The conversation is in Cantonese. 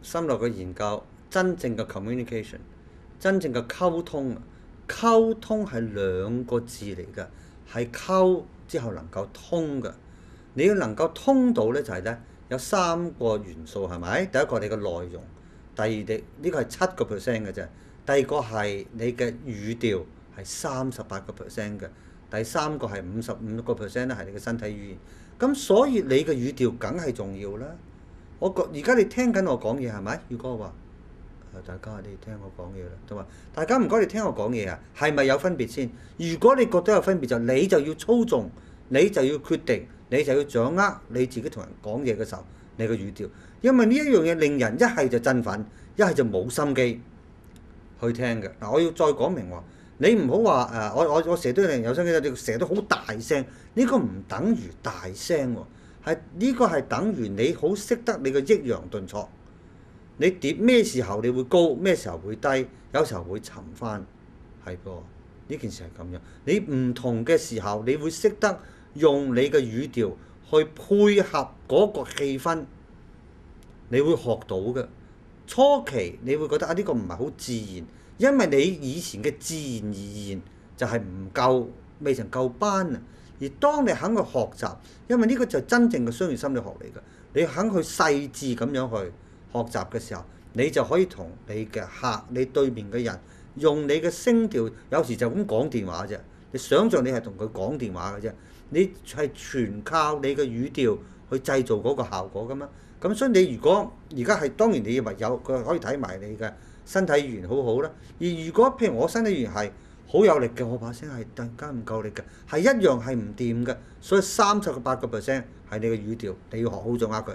深入嘅研究，真正嘅 communication，真正嘅溝通，溝通係兩個字嚟嘅，係溝之後能夠通嘅。你要能夠通到呢，就係呢，有三個元素係咪？第一個你嘅內容，第二呢個係7%嘅啫，第二個係你嘅語調係38%嘅，第三個係55%咧係你嘅身體語言。咁所以你嘅語調梗係重要啦。而家你聽緊我講嘢係咪？宇哥話：大家你聽我講嘢啦，同埋大家唔該你聽我講嘢啊，係咪有分別先？如果你覺得有分別，你就要操縱，你就要決定，你就要掌握你自己同人講嘢嘅時候，你嘅語調。因為呢一樣嘢令人一係就振奮，一係就冇心機去聽嘅。嗱，我要再講明喎，你唔好話我成日都有心機，你成日都好大聲，呢個唔等於大聲喎。呢個係等於你好識得你嘅抑揚頓挫，你點咩時候你會高，咩時候會低，有時候會沉翻，係噃。呢件事係咁樣。你唔同嘅時候，你會識得用你嘅語調去配合嗰個氣氛，你會學到嘅。初期你會覺得呢個唔係好自然，因為你以前嘅自然而然就係唔夠，未曾夠班啊。而當你肯去學習，因為呢個就係真正嘅商業心理學嚟㗎，你肯去細緻咁樣去學習嘅時候，你就可以同你嘅客、你對面嘅人用你嘅聲調，有時就咁講電話啫。你想像你係同佢講電話嘅啫，你係全靠你嘅語調去製造嗰個效果㗎嘛。咁所以你如果而家係當然你以為有佢可以睇埋你嘅身體語言好好啦。而如果譬如我身體語言係好有力嘅，我把聲係突然間唔夠力嘅，係一樣係唔掂嘅。所以38%係你嘅語調，你要學好掌握佢。